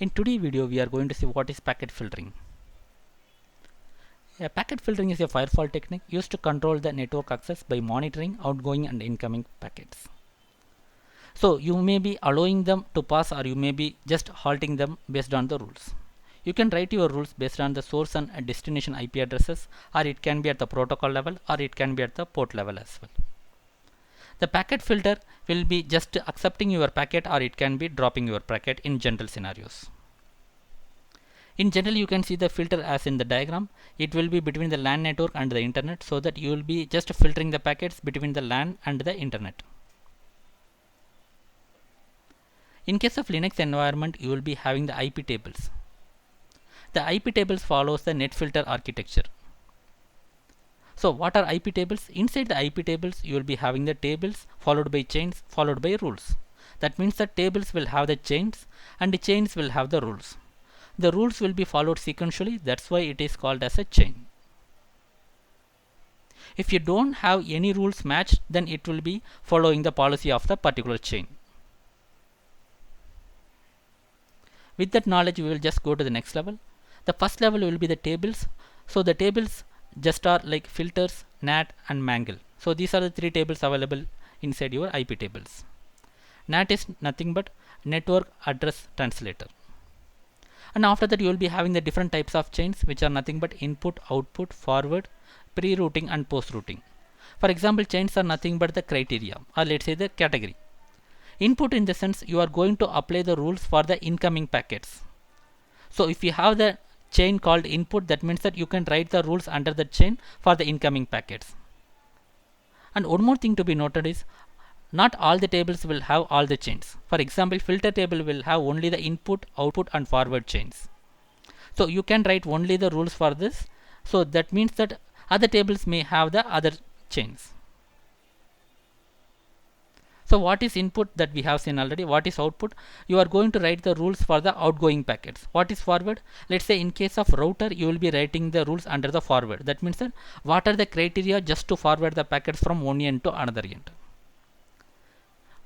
In today's video, we are going to see what is packet filtering. Packet filtering is a firewall technique used to control the network access by monitoring outgoing and incoming packets. So you may be allowing them to pass, or you may be just halting them based on the rules. You can write your rules based on the source and destination IP addresses, or it can be at the protocol level, or it can be at the port level as well. The packet filter will be just accepting your packet, or it can be dropping your packet in general scenarios. In general, you can see the filter as in the diagram. It will be between the LAN network and the internet, so that you will be just filtering the packets between the LAN and the internet. In case of Linux environment, you will be having the IP tables. The IP tables follows the net filter architecture. So what are IP tables? Inside the IP tables, you will be having the tables followed by chains followed by rules. That means that tables will have the chains and the chains will have the rules. The rules will be followed sequentially. That's why it is called as a chain. If you don't have any rules matched, then it will be following the policy of the particular chain. With that knowledge, we will just go to the next level. The first level will be the tables. So the tables just are like filters, NAT and mangle. So these are the three tables available inside your IP tables. NAT is nothing but network address translator. And after that, you will be having the different types of chains, which are nothing but input, output, forward, pre-routing and post-routing. For example, chains are nothing but the criteria, or let's say the category. Input in the sense you are going to apply the rules for the incoming packets. So if you have the chain called input, that means that you can write the rules under the chain for the incoming packets. And one more thing to be noted is, not all the tables will have all the chains. For example, filter table will have only the input, output and forward chains. So you can write only the rules for this. So that means that other tables may have the other chains. So what is input? That we have seen already. What is output? You are going to write the rules for the outgoing packets. What is forward? Let's say in case of router, you will be writing the rules under the forward. That means that what are the criteria just to forward the packets from one end to another end.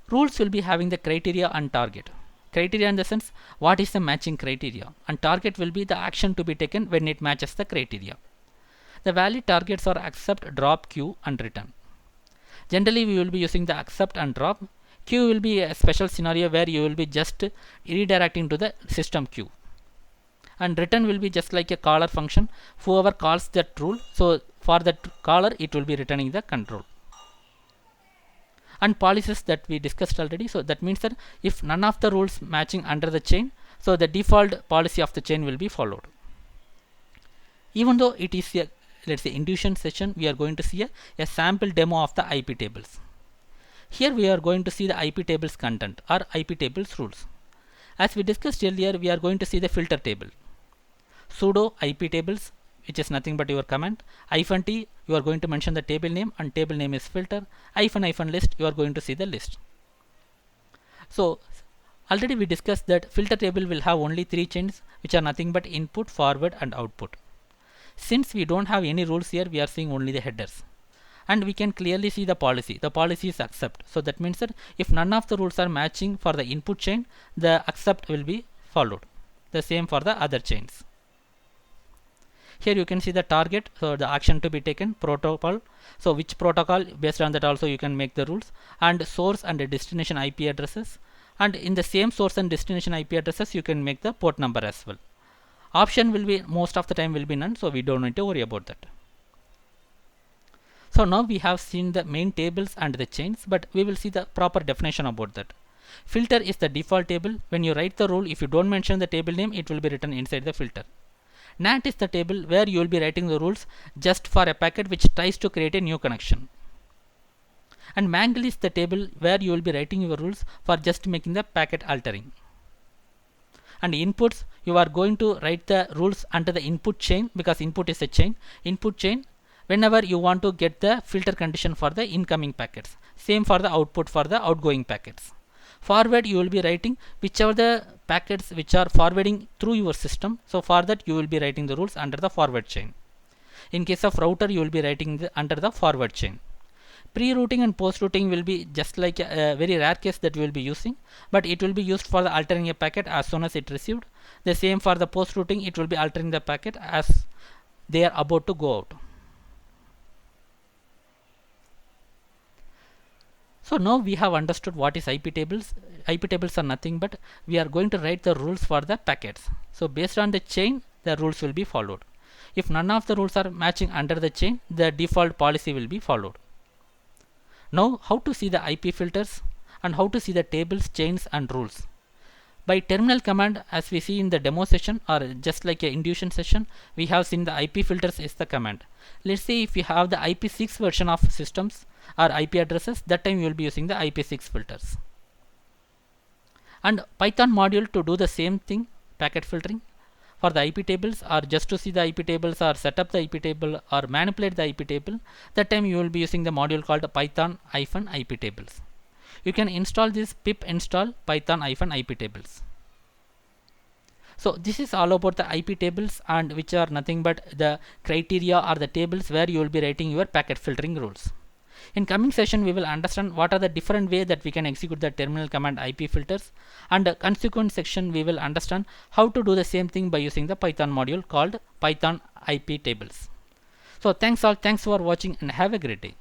Rules will be having the criteria and target. Criteria in the sense what is the matching criteria, and target will be the action to be taken when it matches the criteria. The valid targets are accept, drop, queue and return. Generally we will be using the accept and drop. Queue will be a special scenario where you will be just redirecting to the system queue. And return will be just like a caller function. Whoever calls that rule, so for that caller it will be returning the control. And policies that we discussed already. So that means that if none of the rules matching under the chain, so the default policy of the chain will be followed. Even though it is a, let's say, intuition session, we are going to see a sample demo of the IP tables. Here we are going to see the IP tables content or IP tables rules. As we discussed earlier, we are going to see the filter table. Sudo IP tables, which is nothing but your command. -t, you are going to mention the table name, and table name is filter. -list, you are going to see the list. So already we discussed that filter table will have only three chains, which are nothing but input, forward and output. Since we don't have any rules here, we are seeing only the headers. And we can clearly see the policy. The policy is accept. So that means that if none of the rules are matching for the input chain, the accept will be followed. The same for the other chains. Here you can see the target, so the action to be taken, protocol, so which protocol, based on that also you can make the rules, and source and the destination IP addresses, and in the same source and destination IP addresses you can make the port number as well. Option will be most of the time will be none, so we don't need to worry about that. So now we have seen the main tables and the chains, but we will see the proper definition about that. Filter is the default table. When you write the rule, if you don't mention the table name, it will be written inside the filter. NAT is the table where you will be writing the rules just for a packet which tries to create a new connection. And mangle is the table where you will be writing your rules for just making the packet altering. And inputs, you are going to write the rules under the input chain, because input is a chain. Input chain, whenever you want to get the filter condition for the incoming packets. Same for the output for the outgoing packets. Forward, you will be writing whichever the packets which are forwarding through your system. So for that you will be writing the rules under the forward chain. In case of router, you will be writing under the forward chain. pre-routing and post-routing will be just like a very rare case that we will be using, but it will be used for the altering a packet as soon as it received. The same for the post-routing, it will be altering the packet as they are about to go out. So now we have understood what is IP tables. IP tables are nothing but we are going to write the rules for the packets. So based on the chain, the rules will be followed. If none of the rules are matching under the chain, the default policy will be followed. Now how to see the IP filters and how to see the tables, chains and rules. By terminal command, as we see in the demo session or just like a induction session, we have seen the IP filters is the command. Let's say if you have the IP6 version of systems or IP addresses, that time you will be using the IP6 filters. And Python module to do the same thing, packet filtering for the IP tables or just to see the IP tables or set up the IP table or manipulate the IP table, that time you will be using the module called Python-IP tables. You can install this pip install Python-IP tables. So this is all about the IP tables, and which are nothing but the criteria or the tables where you will be writing your packet filtering rules. In coming session, we will understand what are the different ways that we can execute the terminal command IP filters, and consequent section we will understand how to do the same thing by using the Python module called Python IP tables. So thanks for watching and have a great day.